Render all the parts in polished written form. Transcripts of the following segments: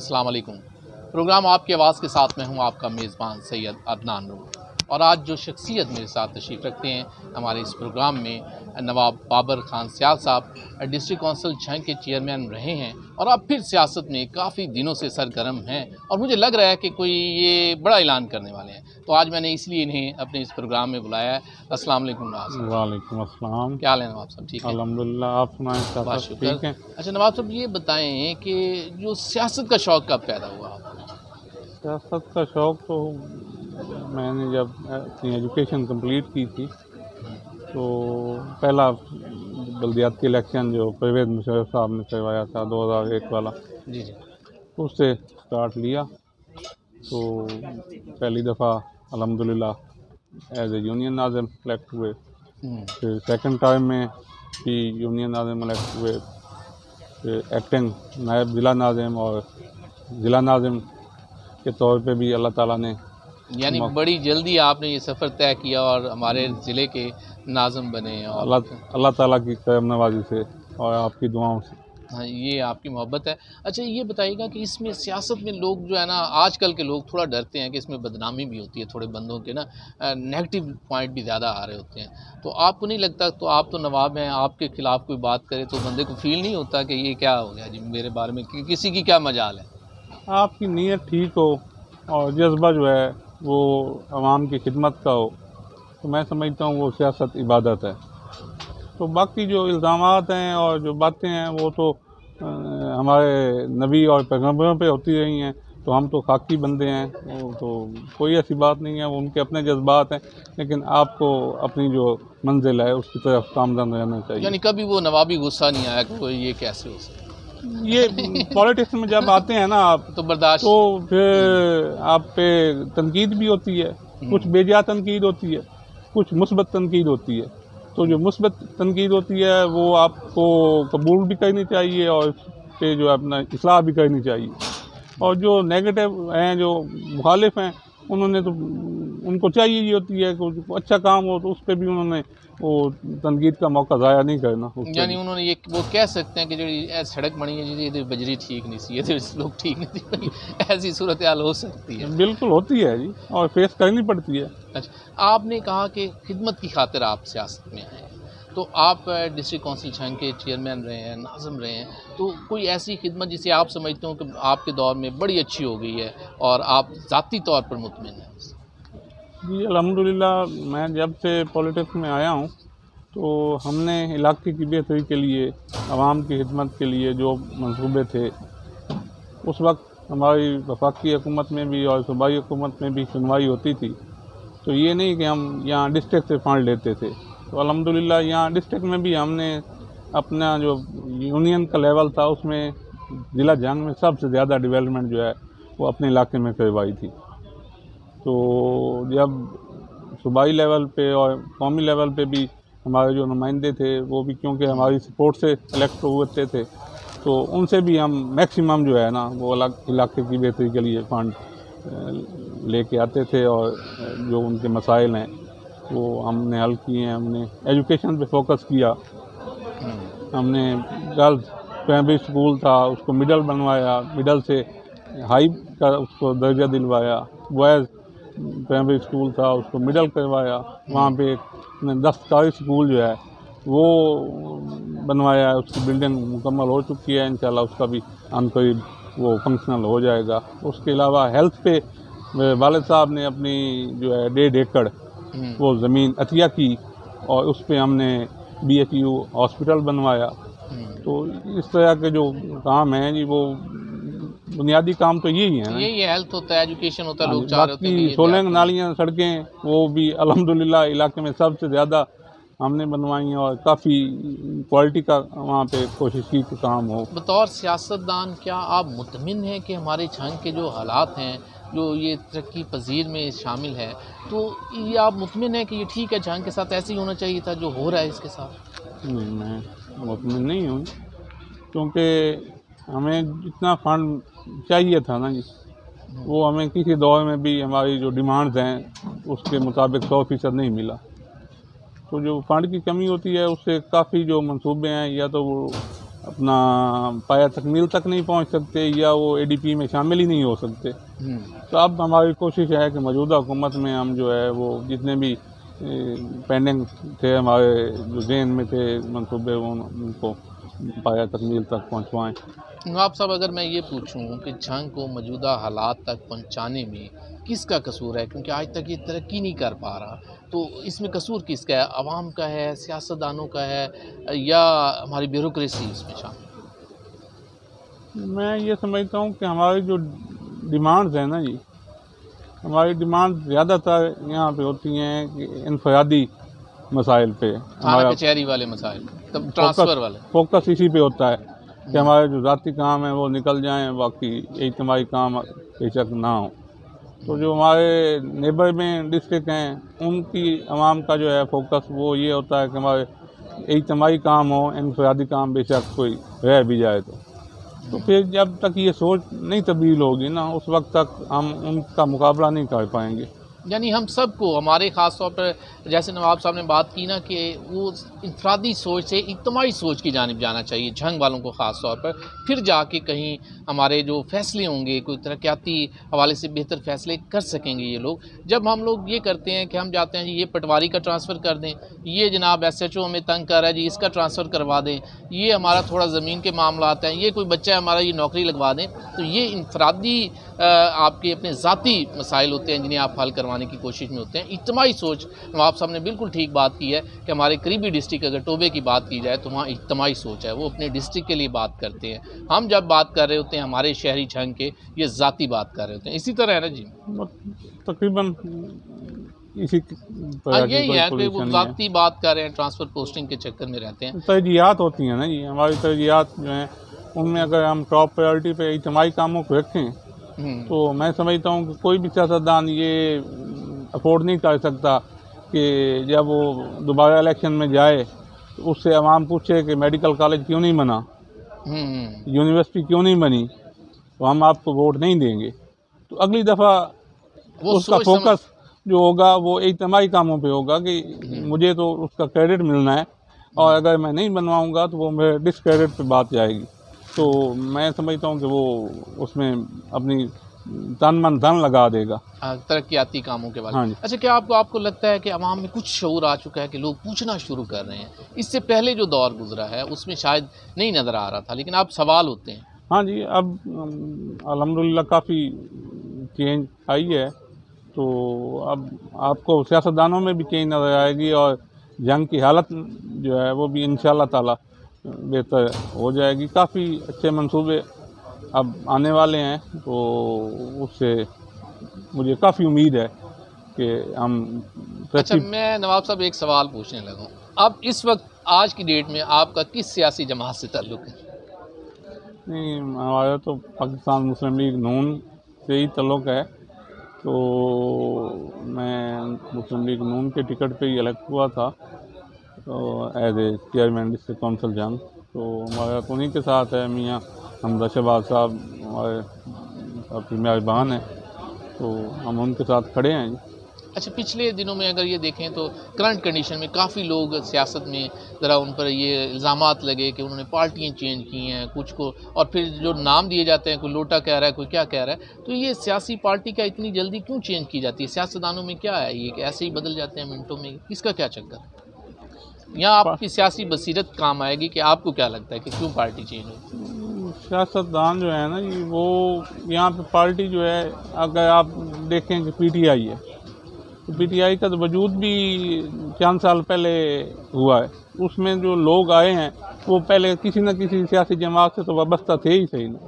अस्सलाम वालेकुम। प्रोग्राम आपकी आवाज़ के साथ में हूँ आपका मेज़बान सैयद अदनान नूर। और आज जो शख्सियत मेरे साथ तशरीफ़ रखते हैं हमारे इस प्रोग्राम में, नवाब बाबर खान सियाल साहब डिस्ट्रिक्ट कौंसिल झंग के चेयरमैन रहे हैं और अब फिर सियासत में काफ़ी दिनों से सरगर्म हैं और मुझे लग रहा है कि कोई ये बड़ा ऐलान करने वाले हैं। तो आज मैंने इसलिए इन्हें अपने इस प्रोग्राम में बुलाया है। अस्सलाम वालेकुम नवाब साहब। वालेकुम अस्सलाम। क्या हाल है नवाब साहब? ठीक है, अल्हम्दुलिल्लाह। आप सुनाएं? बहुत सब शुक्र। ठीक है? अच्छा नवाब साहब, ये बताएं कि जो सियासत का शौक़ कब पैदा हुआ आपको? सियासत का शौक़ तो मैंने जब अपनी एजुकेशन कंप्लीट की थी तो पहला बल्दियाती इलेक्शन जो परवेज़ मुशर्रफ साहब ने करवाया था 2001 वाला, जी जी। उससे स्टार्ट लिया। तो पहली दफ़ा अल्हम्दुलिल्लाह एज ए यूनियन नाज़िम इलेक्ट हुए। फिर सेकंड टाइम में भी यूनियन नाज़िम इलेक्ट हुए। फिर एक्टिंग नायब ज़िला नाज़िम और ज़िला नाज़िम के तौर पे भी अल्लाह ताला ने, यानी बड़ी जल्दी आपने ये सफ़र तय किया और हमारे ज़िले के नाज़िम बने। और अल्लाह ताला की करम नवाज़ी से और आपकी दुआओं से। हाँ, ये आपकी मोहब्बत है। अच्छा ये बताइएगा कि इसमें सियासत में लोग जो है ना, आजकल के लोग थोड़ा डरते हैं कि इसमें बदनामी भी होती है, थोड़े बंदों के ना नेगेटिव पॉइंट भी ज़्यादा आ रहे होते हैं। तो आपको नहीं लगता, तो आप तो नवाब हैं, आपके ख़िलाफ़ कोई बात करे तो बंदे को फ़ील नहीं होता कि ये क्या हो गया जी मेरे बारे में, कि किसी की क्या मजाल है? आपकी नीयत ठीक हो और जज्बा जो है वो आवाम की खिदमत का हो तो मैं समझता हूँ वो सियासत इबादत है। तो बाकी जो इल्ज़ामात हैं और जो बातें हैं वो तो हमारे नबी और पैगम्बरों पे होती रही हैं। तो हम तो खाकी बंदे हैं, वो तो कोई ऐसी बात नहीं है, वो उनके अपने जज्बात हैं। लेकिन आपको अपनी जो मंजिल है उसकी तरफ कामयाब रहना चाहिए। यानी कभी वो नवाबी गुस्सा नहीं आया कि ये कैसे हो सकता? ये पॉलिटिक्स में जब आते हैं ना आप तो बर्दाश्त, तो फिर आप पे तनकीद भी होती है, कुछ बेजा तनकीद होती है, कुछ मुस्बत तनकीद होती है। तो जो मुस्बत तनकीद होती है वो आपको कबूल भी करनी चाहिए और पे जो अपना इस्लाह भी करनी चाहिए। और जो नेगेटिव हैं, जो मुखालिफ हैं, उन्होंने तो उनको चाहिए ही होती है कि अच्छा काम हो तो उस पर भी उन्होंने वो तनकीद का मौका ज़ाया नहीं करना। यानी उन्होंने ये वो कह सकते हैं कि जो सड़क बनी है जी, ये बजरी ठीक नहीं सी, ये लोग ठीक नहीं थी, ऐसी सूरत हाल हो सकती है। बिल्कुल होती है जी, और फेस करनी पड़ती है। अच्छा, आपने कहा कि खिदमत की खातिर आप सियासत में आए, तो आप डिस्ट्रिक्ट कौंसिल झंग के चेयरमैन रहे हैं, नाज़िम रहे हैं, तो कोई ऐसी खिदमत जिसे आप समझते हो कि आपके दौर में बड़ी अच्छी हो गई है और आप ज़ाती तौर पर मुतमिन हैं? जी अल्हम्दुलिल्लाह, मैं जब से पॉलिटिक्स में आया हूँ तो हमने इलाके की बेहतरी के लिए, आवाम की खिदमत के लिए जो मंसूबे थे, उस वक्त हमारी वफाकी हुकूमत में भी और सूबाई हुकूमत में भी सुनवाई होती थी। तो ये नहीं कि हम यहाँ डिस्ट्रिक्ट से फंड लेते थे। तो अल्हम्दुलिल्लाह यहाँ डिस्ट्रिक्ट में भी हमने अपना जो यूनियन का लेवल था उसमें ज़िला झंग में सबसे ज़्यादा डेवलपमेंट जो है वो अपने इलाके में करवाई थी। तो जब सूबाई लेवल पे और कौमी लेवल पे भी हमारे जो नुमाइंदे थे वो भी क्योंकि हमारी सपोर्ट से इलेक्ट हुए थे तो उनसे भी हम मैक्सिमम जो है ना वो अलग इलाके की बेहतरी के लिए फ़ंड लेके आते थे और जो उनके मसाइल हैं वो हमने हल किए हैं। हमने एजुकेशन पे फोकस किया, हमने गर्ल्स प्राइमरी स्कूल था उसको मिडल बनवाया, मिडल से हाई का उसको दर्जा दिलवाया, बॉयज़ प्राइमरी स्कूल था उसको मिडल करवाया, वहाँ पे एक दस्तकारी स्कूल जो है वो बनवाया है, उसकी बिल्डिंग मुकम्मल हो चुकी है, इंशाल्लाह उसका भी अनकरीब वो फंक्शनल हो जाएगा। उसके अलावा हेल्थ पे मेरे वालिद साहब ने अपनी जो है 1.5 एकड़ वो ज़मीन अतिया की और उस पर हमने BHU हॉस्पिटल बनवाया। तो इस तरह के जो काम हैं जी वो बुनियादी काम तो यही है ना, यही हेल्थ होता है, एजुकेशन होता है, लोग चाह रहे होते हैं बाकी सोलंग नालियाँ सड़कें वो भी अल्हम्दुलिल्लाह इलाके में सबसे ज़्यादा हमने बनवाई हैं और काफ़ी क्वालिटी का वहाँ पे कोशिश की कि काम हो। बतौर सियासतदान क्या आप मुतमिन हैं कि हमारे झंग के जो हालात हैं, जो ये तरक्की पजीर में शामिल है, तो ये आप मुतमिन हैं कि ये ठीक है, झंग के साथ ऐसे ही होना चाहिए था जो हो रहा है इसके साथ? नहीं, मैं मुतमिन नहीं हूँ क्योंकि हमें जितना फंड चाहिए था ना जी वो हमें किसी दौर में भी हमारी जो डिमांड्स हैं उसके मुताबिक 100% नहीं मिला। तो जो फंड की कमी होती है उससे काफ़ी जो मंसूबे हैं या तो वो अपना पाया तकमील तक नहीं पहुंच सकते या वो एडीपी में शामिल ही नहीं हो सकते। तो अब हमारी कोशिश है कि मौजूदा हुकूमत में हम जो है वो जितने भी पेंडिंग थे हमारे जो जेन में थे मनसूबे उनको पाया तकमील तक पहुँचवाएँ। नवाब साहब, अगर मैं ये पूछूं कि जंग को मौजूदा हालात तक पहुंचाने में किसका कसूर है, क्योंकि आज तक ये तरक्की नहीं कर पा रहा, तो इसमें कसूर किसका है? आवाम का है, सियासतदानों का है, या हमारी ब्यूरोक्रेसी इसमें शामिल? मैं ये समझता हूँ कि हमारी जो डिमांड्स हैं ना जी, हमारी डिमांड ज़्यादातर यहाँ पे होती हैं कि इनफरादी मसाइल पे, थाना कचहरी वाले मसाइल, तब ट्रांसफ़र वाले फोकस इसी पे होता है कि हमारे जो ज़ाती काम है वो निकल जाएं, बाकी इज्तिमाई काम बेशक ना हो। तो जो हमारे नेबर में डिस्ट्रिक्ट हैं उनकी आवाम का जो है फोकस वो ये होता है कि हमारे इज्तिमाई काम हो, इनफरादी काम बेशक कोई रह भी जाए तो फिर जब तक ये सोच नहीं तब्दील होगी ना, उस वक्त तक हम उनका मुकाबला नहीं कर पाएंगे। यानी हम सबको, हमारे ख़ास तौर पर जैसे नवाब साहब ने बात की ना कि वो इंफरादी सोच से इज्तिमाई सोच की जानिब जाना चाहिए जंग वालों को ख़ास तौर पर, फिर जाके कहीं हमारे जो फ़ैसले होंगे कोई तरक्याती हवाले से बेहतर फ़ैसले कर सकेंगे ये लोग। जब हम लोग ये करते हैं कि हम जाते हैं जी ये पटवारी का ट्रांसफ़र कर दें, ये जनाब SHO हमें तंग कर रहा है जी इसका ट्रांसफ़र करवा दें, ये हमारा थोड़ा ज़मीन के मामलात हैं, ये कोई बच्चा है हमारा ये नौकरी लगवा दें, तो ये इंफरादी आपके अपने ज़ाती मसाइल होते हैं जिन्हें आप हल करवाने की कोशिश में होते हैं। इज्तिमाई सोच, नवाब साहब ने बिल्कुल ठीक बात की है कि हमारे करीबी डिस्ट्रिक्ट अगर टोबे की बात की जाए तो वहाँ इज्तिमाई सोच है, वो अपने डिस्ट्रिक्ट के लिए बात करते हैं। हम जब बात कर रहे होते हैं हमारे शहरी जंग के, ये ज़ाती बात कर रहे होते हैं। इसी तरह है ना जी, तकरीबन इसी यही है कि वो ज़ाती बात कर रहे हैं, ट्रांसफ़र पोस्टिंग के चक्कर में रहते हैं। तरजीहात होती हैं ना जी, हमारी तरजीहात जो हैं उनमें अगर हम टॉप प्रायोरिटी पे इज्तिमाई कामों को रखें तो मैं समझता हूँ कि कोई भी सियासतदान ये अफोर्ड नहीं कर सकता कि जब वो दोबारा इलेक्शन में जाए तो उससे आवाम पूछे कि मेडिकल कॉलेज क्यों नहीं बना, यूनिवर्सिटी क्यों नहीं बनी, तो हम आपको वोट नहीं देंगे। तो अगली दफ़ा उसका फोकस जो होगा वो इज्तिमाई कामों पे होगा कि मुझे तो उसका क्रेडिट मिलना है और अगर मैं नहीं बनवाऊँगा तो वो मेरे डिसक्रेडिट पे बात जाएगी। तो मैं समझता हूँ कि वो उसमें अपनी तन मन धन लगा देगा तरक्याती कामों के बारे में। हाँ। अच्छा, क्या आपको लगता है कि अवाम में कुछ शऊर आ चुका है कि लोग पूछना शुरू कर रहे हैं? इससे पहले जो दौर गुजरा है उसमें शायद नहीं नज़र आ रहा था, लेकिन अब सवाल होते हैं। हाँ जी, अब अल्हम्दुलिल्लाह काफ़ी चेंज आई है, तो अब आपको सियासतदानों में भी चेंज नज़र आएगी और जंग की हालत जो है वो भी इंशाअल्लाह ताला बेहतर हो जाएगी। काफ़ी अच्छे मंसूबे अब आने वाले हैं, तो उससे मुझे काफ़ी उम्मीद है कि हम। अच्छा, मैं नवाब साहब एक सवाल पूछने लगा, अब इस वक्त आज की डेट में आपका किस सियासी जमात से ताल्लुक़ है? नहीं, हमारा तो पाकिस्तान मुस्लिम लीग नून से ही ताल्लुक़ है, तो मैं मुस्लिम लीग नून के टिकट पे ही इलेक्ट हुआ था तो as a chairman district council Jhang. तो हमारा तो उन्हीं के साथ है, मियाँ हमदा शहबाज साहब हमारे अपनी मेहरबान हैं, तो हम उनके साथ खड़े हैं जी। अच्छा, पिछले दिनों में अगर ये देखें तो करंट कंडीशन में काफ़ी लोग सियासत में ज़रा उन पर ये इल्ज़ामात लगे कि उन्होंने पार्टियाँ चेंज की हैं कुछ को, और फिर जो नाम दिए जाते हैं कोई लोटा कह रहा है कोई क्या कह रहा है, तो ये सियासी पार्टी का इतनी जल्दी क्यों चेंज की जाती है? सियासतदानों में क्या है ये ऐसे ही बदल जाते हैं मिनटों में, इसका क्या चक्कर है? यहाँ आपकी सियासी बसीरत काम आएगी कि आपको क्या लगता है कि क्यों पार्टी चेंज होती? सियासतदान जो है ना जी, वो यहाँ पे पार्टी जो है, अगर आप देखें कि PTI है तो PTI का तो वजूद भी 4 साल पहले हुआ है, उसमें जो लोग आए हैं वो पहले किसी न किसी सियासी जमात से तो वाबस्ता थे ही सही ना।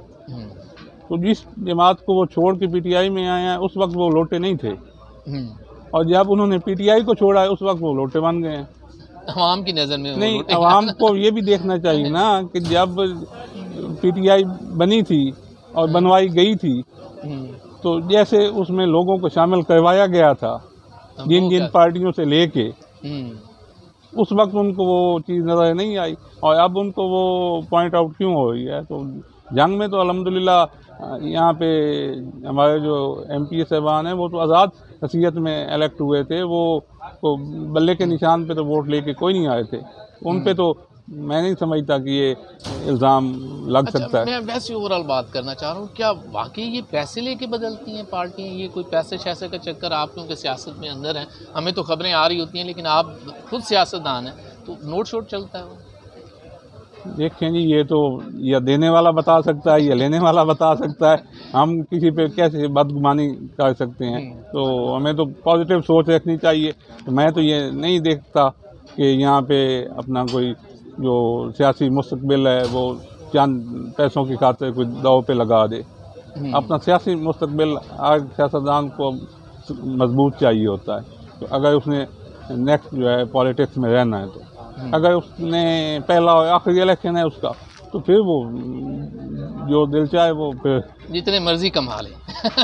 तो जिस जमात को वो छोड़ के PTI में आए हैं उस वक्त वो लोटे नहीं थे, और जब उन्होंने PTI को छोड़ा है उस वक्त वो लोटे बन गए हैं। अवाम की नज़र में नहीं, अवाम को ये भी देखना चाहिए ना कि जब PTI बनी थी और बनवाई गई थी तो जैसे उसमें लोगों को शामिल करवाया गया था जिन जिन पार्टियों से लेके, उस वक्त उनको वो चीज़ नज़र नहीं आई, और अब उनको वो पॉइंट आउट क्यों हो रही है? तो जंग में तो अल्हम्दुलिल्लाह यहाँ पे हमारे जो MP साहबान हैं वो तो आज़ाद हसीयत में इलेक्ट हुए थे, वो बल्ले के निशान पे तो वोट लेके कोई नहीं आए थे, उन पे तो मैं नहीं समझता कि ये इल्ज़ाम लग सकता है। मैं वैसे ओवरऑल बात करना चाह रहा हूँ, क्या वाकई ये पैसे लेके बदलती हैं पार्टियाँ? ये कोई पैसे शैसे का चक्कर, आप क्योंकि सियासत में अंदर हैं, हमें तो खबरें आ रही होती हैं, लेकिन आप खुद सियासतदान हैं, तो नोट शोट चलता है वो? देखिए जी, ये तो या देने वाला बता सकता है या लेने वाला बता सकता है। हम किसी पे कैसे बदगुमानी कर सकते हैं? तो हमें तो पॉजिटिव सोच रखनी चाहिए। तो मैं तो ये नहीं देखता कि यहाँ पे अपना कोई जो सियासी मुस्तकबिल है वो चंद पैसों की खातिर कोई दाव पे लगा दे। अपना सियासी मुस्तकबिल आज सियासतदान को मजबूत चाहिए होता है। तो अगर उसने नेक्स्ट जो है पॉलिटिक्स में रहना है, तो अगर उसने पहला और आखिरी इलेक्शन है उसका, तो फिर वो जो दिल चाहे वो फिर जितने मर्जी कमा ले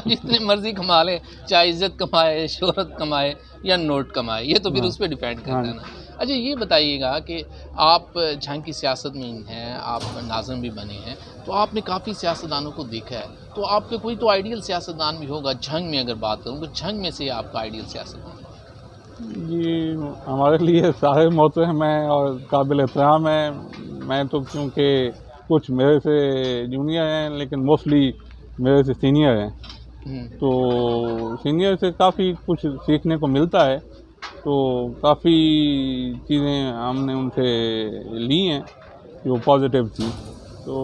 जितने मर्जी कमा ले, चाहे इज्जत कमाए, शोहरत कमाए या नोट कमाए, ये तो फिर उस पर डिपेंड करता है ना। अच्छा, ये बताइएगा कि आप झंग की सियासत में हैं, आप नाज़िम भी बने हैं, तो आपने काफ़ी सियासतदानों को देखा है, तो आपके कोई तो आइडियल सियासतदान भी होगा झंग में। अगर बात करूँ तो झंग में से आपका आइडियल सियासतदान? जी, हमारे लिए सारे मोहतरम हैं और काबिल एहतराम हैं। मैं तो क्योंकि कुछ मेरे से जूनियर हैं, लेकिन मोस्टली मेरे से सीनियर हैं, तो सीनियर से काफ़ी कुछ सीखने को मिलता है। तो काफ़ी चीज़ें हमने उनसे ली हैं जो पॉजिटिव थी। तो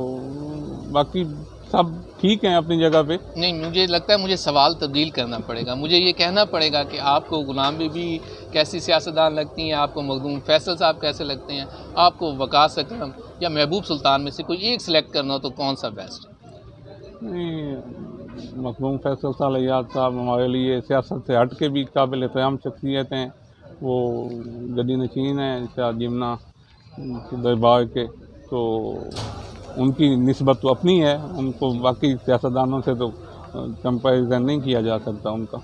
बाकी सब ठीक हैं अपनी जगह पे। नहीं, मुझे लगता है मुझे सवाल तब्दील करना पड़ेगा। मुझे ये कहना पड़ेगा कि आपको गुलाम बीबी कैसी सियासतदान लगती हैं, आपको मखदूम फैसल साहब कैसे लगते हैं, आपको वकास अकरम या महबूब सुल्तान में से कोई एक सिलेक्ट करना हो तो कौन सा बेस्ट? नहीं, मखदूम फैसल सालयात साहब हमारे लिए सियासत से हट के भी काबिल एहतराम शख्सियत हैं। वो गदी नशीन हैं शाह जिमना दरबार के, तो उनकी निस्बत तो अपनी है, उनको बाकी सियासतदानों से तो कंपैरिजन नहीं किया जा सकता उनका।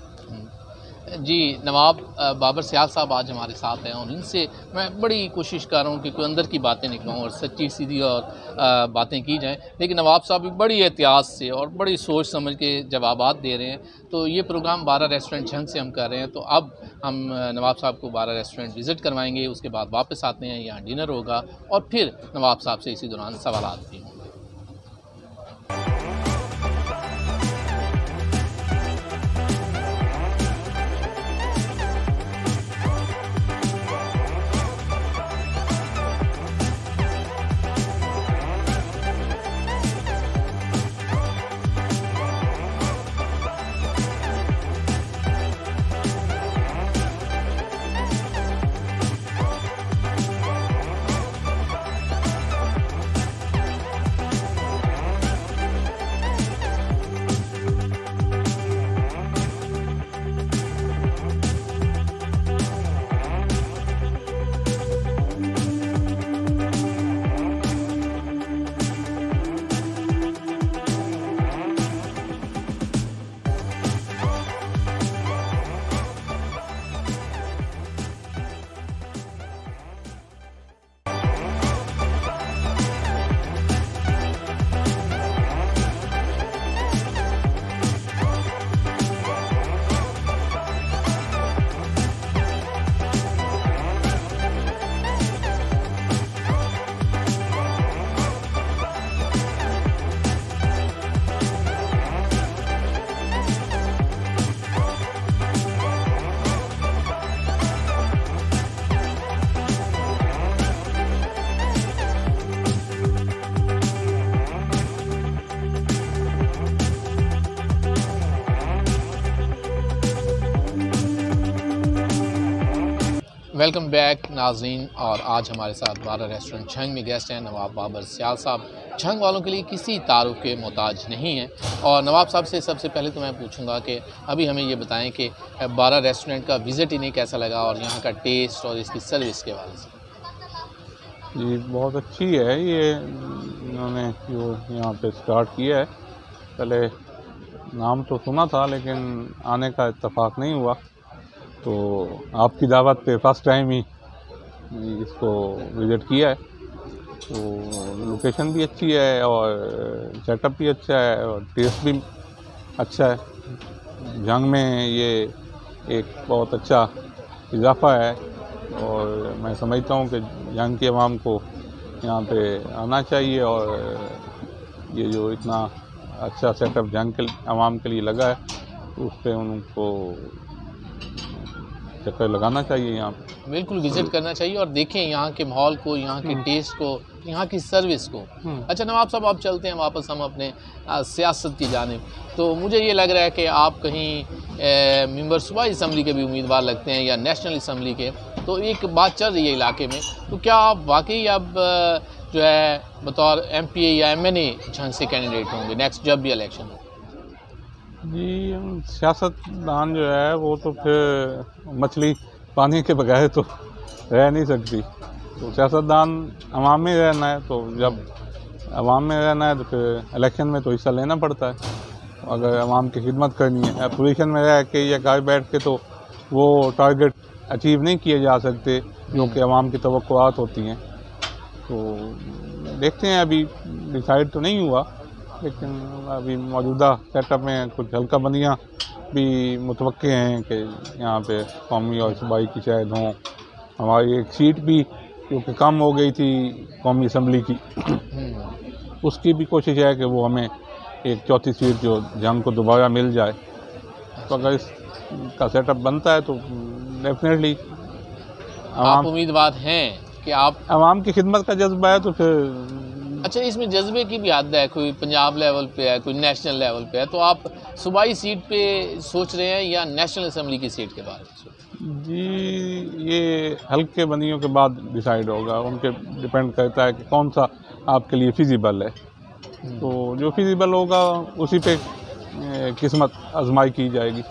जी, नवाब बाबर सियाल साहब आज हमारे साथ हैं और इनसे मैं बड़ी कोशिश कर रहा हूँ कि कोई अंदर की बातें निकलाऊँ और सच्ची सीधी और बातें की जाएं, लेकिन नवाब साहब भी बड़ी एहतियात से और बड़ी सोच समझ के जवाबात दे रहे हैं। तो ये प्रोग्राम 12 रेस्टोरेंट झंग से हम कर रहे हैं, तो अब हम नवाब साहब को 12 रेस्टोरेंट विज़िट करवाएंगे, उसके बाद वापस आते हैं, यहाँ डिनर होगा और फिर नवाब साहब से इसी दौरान सवालात भी होंगे। वेलकम बैक नाज़रीन, और आज हमारे साथ 12 रेस्टोरेंट झंग में गेस्ट हैं नवाब बाबर सियाल साहब। झंग वालों के लिए किसी तारुफ के मोहताज नहीं हैं। और नवाब साहब से सबसे पहले तो मैं पूछूंगा कि अभी हमें ये बताएं कि 12 रेस्टोरेंट का विज़िट इन्हें कैसा लगा और यहाँ का टेस्ट और इसकी सर्विस के हवाले से। जी, बहुत अच्छी है ये, इन्होंने जो यहाँ पे स्टार्ट किया है। पहले नाम तो सुना था लेकिन आने का इत्तेफाक नहीं हुआ, तो आपकी दावत पे फर्स्ट टाइम ही इसको विज़िट किया है। तो लोकेशन भी अच्छी है और सेटअप भी अच्छा है और टेस्ट भी अच्छा है। झंग में ये एक बहुत अच्छा इजाफ़ा है और मैं समझता हूँ कि झंग की आवाम को यहाँ पे आना चाहिए और ये जो इतना अच्छा सेटअप जंग के आवाम के लिए लगा है तो उस पर उनको चक्कर लगाना चाहिए यहाँ पे। बिल्कुल विजिट करना चाहिए और देखें यहाँ के माहौल को, यहाँ के टेस्ट को, यहाँ की सर्विस को। अच्छा नवाब साहब, आप चलते हैं वापस हम अपने सियासत की जानिब। तो मुझे ये लग रहा है कि आप कहीं मेंबर सूबाई असम्बली के भी उम्मीदवार लगते हैं या नेशनल असम्बली के, तो एक बात चल रही है इलाके में, तो क्या आप वाकई अब जो है बतौर MPA या MNA झंग से कैंडिडेट होंगे नेक्स्ट जब भी इलेक्शन हो? जी, सियासतदान जो है वो तो फिर मछली पानी के बगैर तो रह नहीं सकती। तो सियासतदान अवाम में रहना है, तो जब अवाम में रहना है तो फिर इलेक्शन में तो हिस्सा लेना पड़ता है। अगर अवाम की खिदमत करनी है, अपोजिशन में रह के या घर बैठ के तो वो टारगेट अचीव नहीं किए जा सकते जो कि अवाम की तवक्कुआत होती हैं। तो देखते हैं, अभी डिसाइड तो नहीं हुआ, लेकिन अभी मौजूदा सेटअप में कुछ हल्का बंदियाँ भी मुतवक्के हैं कि यहाँ पे कौमी और सूबाई की शायद हों। हमारी एक सीट भी क्योंकि कम हो गई थी कौमी असम्बली की, उसकी भी कोशिश है कि वो हमें एक चौथी सीट जो जंग को दोबारा मिल जाए। तो अगर इसका सेटअप बनता है तो डेफिनेटली आप उम्मीदवार हैं कि आप आवाम की खिदमत का जज्बा है तो फिर। अच्छा, इसमें जज्बे की भी हद है, कोई पंजाब लेवल पे है, कोई नेशनल लेवल पे है, तो आप सूबाई सीट पे सोच रहे हैं या नेशनल असम्बली की सीट के बारे में? जी, ये हल्के बंदियों के बाद डिसाइड होगा, उनके डिपेंड करता है कि कौन सा आपके लिए फिजिबल है। तो जो फिजिबल होगा उसी पे किस्मत आजमाई की जाएगी।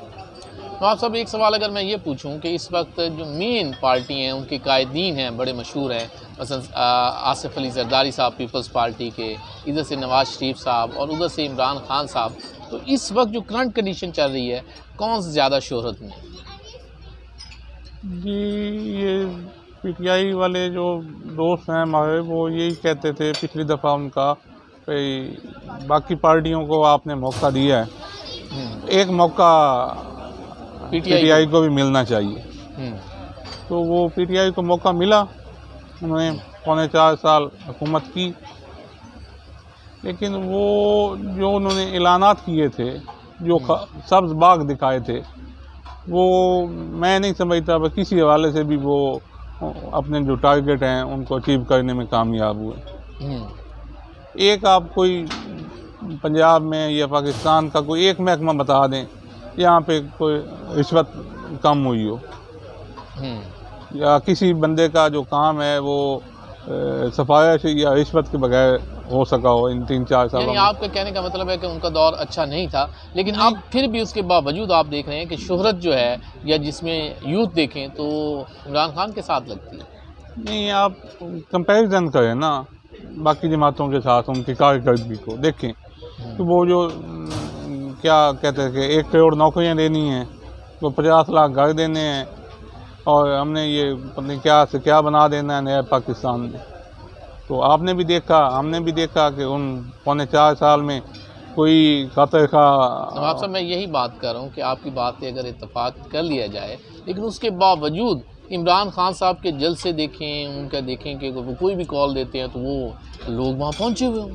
तो आप सब एक सवाल अगर मैं ये पूछूं कि इस वक्त जो मेन पार्टी हैं उनके कायदीन हैं, बड़े मशहूर हैं, मसलन आसिफ अली जरदारी साहब पीपल्स पार्टी के, इधर से नवाज शरीफ साहब और उधर से इमरान खान साहब, तो इस वक्त जो करंट कंडीशन चल रही है कौन से ज़्यादा शोहरत में? जी, ये PTI वाले जो दोस्त हैं हमारे वो यही कहते थे पिछली दफ़ा उनका, भाई बाकी पार्टियों को आपने मौका दिया है, एक मौका PTI को भी मिलना चाहिए। तो वो PTI को मौका मिला, उन्होंने 4.25 साल हुकूमत की, लेकिन वो जो उन्होंने ऐलानात किए थे, जो सब्ज़ बाग दिखाए थे, वो मैं नहीं समझता बस किसी हवाले से भी वो अपने जो टारगेट हैं उनको अचीव करने में कामयाब हुए। एक आप कोई पंजाब में या पाकिस्तान का कोई एक महकमा बता दें यहाँ पे कोई रिश्वत कम हुई हो, या किसी बंदे का जो काम है वो सफाया से या रिश्वत के बगैर हो सका हो इन 3-4 सालों में। आपका कहने का मतलब है कि उनका दौर अच्छा नहीं था, लेकिन आप फिर भी उसके बावजूद आप देख रहे हैं कि शोहरत जो है या जिसमें यूथ देखें तो इमरान खान के साथ लगती है। नहीं, आप कंपैरिजन करें ना बाकी जमातों के साथ, उनकी कारकर्दगी को देखें। तो वो जो क्या कहते हैं कि 1 करोड़ नौकरियाँ देनी हैं, तो 50 लाख घर देने हैं, और हमने ये पता नहीं क्या से क्या बना देना है नया पाकिस्तान में। तो आपने भी देखा, हमने भी देखा कि उन 4.25 साल में कोई खतर का। नवाब साहब, मैं यही बात कर रहा हूँ कि आपकी बात पे अगर इत्तेफाक कर लिया जाए, लेकिन उसके बावजूद इमरान खान साहब के जलसे देखें, उनका देखें कि वो कोई भी कॉल देते हैं तो वो लोग वहाँ पहुँचे हुए हों,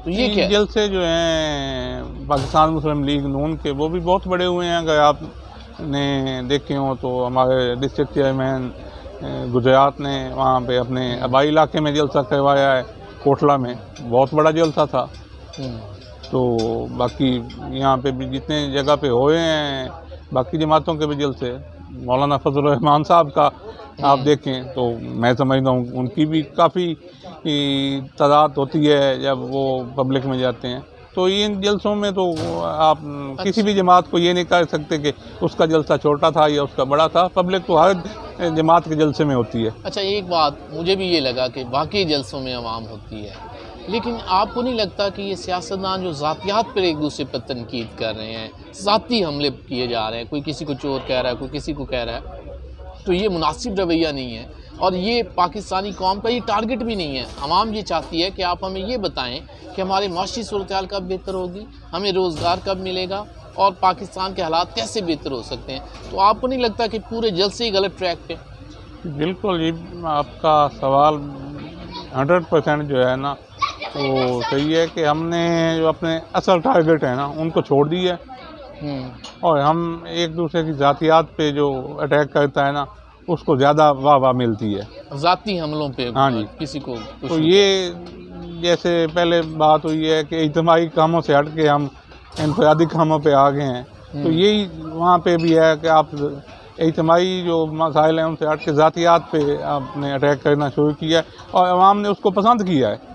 तो ये क्या जलसे जो हैं पाकिस्तान मुस्लिम लीग नून के वो भी बहुत बड़े हुए हैं। अगर आपने देखे हों तो हमारे डिस्ट्रिक्ट चेयरमैन गुजरात ने वहाँ पे अपने आबाई इलाके में जलसा करवाया है, कोटला में बहुत बड़ा जलसा था। तो बाकी यहाँ पे भी जितने जगह पे हुए हैं बाकी जमातों के भी जलसे, मौलाना फजल रहमान साहब का आप देखें तो मैं समझता हूँ उनकी भी काफ़ी तादाद होती है जब वो पब्लिक में जाते हैं। तो इन जलसों में तो आप किसी भी जमात को ये नहीं कह सकते कि उसका जलसा छोटा था या उसका बड़ा था, पब्लिक तो हर जमात के जलसे में होती है। अच्छा, एक बात मुझे भी ये लगा कि बाकी जलसों में आवाम होती है, लेकिन आपको नहीं लगता कि ये सियासतदान जो ज़ातियात पर एक दूसरे पर तनकीद कर रहे हैं, ज़ाती हमले किए जा रहे हैं, कोई किसी को चोर कह रहा है, कोई किसी को कह रहा है, तो ये मुनासिब रवैया नहीं है और ये पाकिस्तानी कौम का ये टारगेट भी नहीं है। आवाम ये चाहती है कि आप हमें ये बताएं कि हमारे माशी सूरत हाल कब बेहतर होगी, हमें रोज़गार कब मिलेगा और पाकिस्तान के हालात कैसे बेहतर हो सकते हैं। तो आपको नहीं लगता कि पूरे जलसे ही गलत ट्रैक पे? बिल्कुल, ये आपका सवाल 100% जो है ना वो सही है कि हमने जो अपने असल टारगेट है ना उनको छोड़ दिया और हम एक दूसरे की जातियात पे जो अटैक करता है ना उसको ज़्यादा वाह मिलती है, ज़ाती हमलों पे। हाँ जी। किसी को कुछ तो नहीं ये जैसे पहले बात हुई है कि इज्तिमाई कामों से हट के हम इनफरादी कामों पे आ गए हैं, तो यही वहाँ पे भी है कि आप इज्तिमाई जो मसाइल हैं उनसे हट के ज़ातियात पे आपने अटैक करना शुरू किया और अवाम ने उसको पसंद किया है।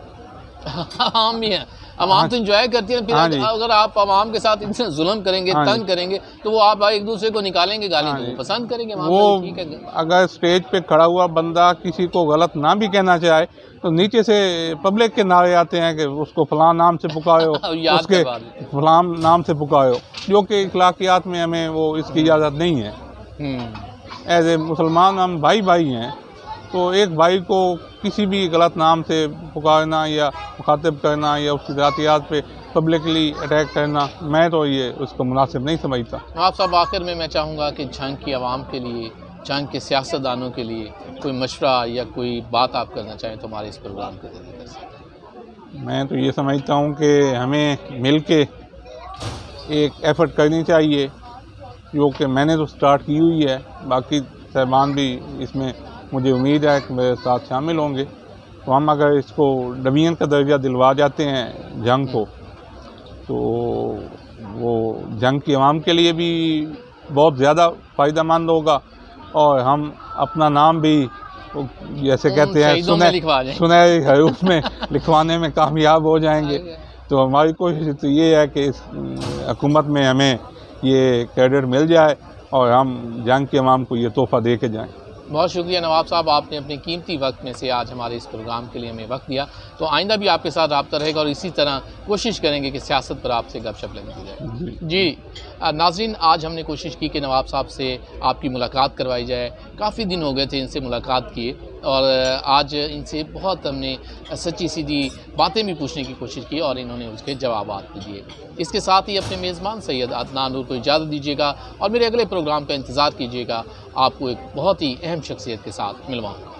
आम ही है, आवाम तो इंजॉय करती है। फिर हाँ जी। अगर आप आवाम के साथ इतना जुल्म करेंगे, हाँ जी। तंग करेंगे, तो वो आप एक दूसरे को निकालेंगे गाली, हाँ तो वो जी। पसंद करेंगे। वो ठीक है। अगर स्टेज पे खड़ा हुआ बंदा किसी को गलत ना भी कहना चाहे तो नीचे से पब्लिक के नारे आते हैं कि उसको फलां नाम से पुकारो, याद उसके करवा देते हैं। फलां नाम से पुकारो, जो कि इखलाकियात में हमें वो इसकी इजाज़त नहीं है। एज ए मुसलमान हम भाई भाई हैं, तो एक भाई को किसी भी गलत नाम से पुकारना या मुखातिब करना या उसकी ज़ातियात पे पब्लिकली अटैक करना, मैं तो ये उसको मुनासिब नहीं समझता। आप सब आखिर में मैं चाहूँगा कि जंग की आवाम के लिए, जंग के सियासतदानों के लिए कोई मशवरा या कोई बात आप करना चाहें तो हमारे इस प्रोग्राम के ज़रिए से। मैं तो ये समझता हूँ कि हमें मिल के एक एफ़र्ट करनी चाहिए, जो कि मैंने तो स्टार्ट की हुई है, बाकी साहबान भी इसमें मुझे उम्मीद है कि मेरे साथ शामिल होंगे। तो हम अगर इसको डमियन का दर्जा दिलवा जाते हैं जंग को, तो वो जंग की आवाम के लिए भी बहुत ज़्यादा फ़ायदेमंद होगा और हम अपना नाम भी जैसे कहते हैं सुनहरी हरूफ में लिखवाने में कामयाब हो जाएंगे। तो हमारी कोशिश तो ये है कि इस हुकूमत में हमें ये क्रेडिट मिल जाए और हम जंग की आवाम को ये तोहफ़ा दे के जाएँ। बहुत शुक्रिया नवाब साहब, आपने अपने कीमती वक्त में से आज हमारे इस प्रोग्राम के लिए हमें वक्त दिया। तो आइंदा भी आपके साथ रब्ता रहेगा और इसी तरह कोशिश करेंगे कि सियासत पर आपसे गपशप लगती जाए। जी नाज़रीन, आज हमने कोशिश की कि नवाब साहब से आपकी मुलाकात करवाई जाए। काफ़ी दिन हो गए थे इनसे मुलाकात किए और आज इनसे बहुत हमने सच्ची सीधी बातें भी पूछने की कोशिश की और इन्होंने उसके जवाब भी दिए। इसके साथ ही अपने मेज़बान सैयद अदनान नूर को इजाज़त दीजिएगा और मेरे अगले प्रोग्राम का इंतज़ार कीजिएगा। आपको एक बहुत ही अहम शख्सियत के साथ मिलवाऊँगा।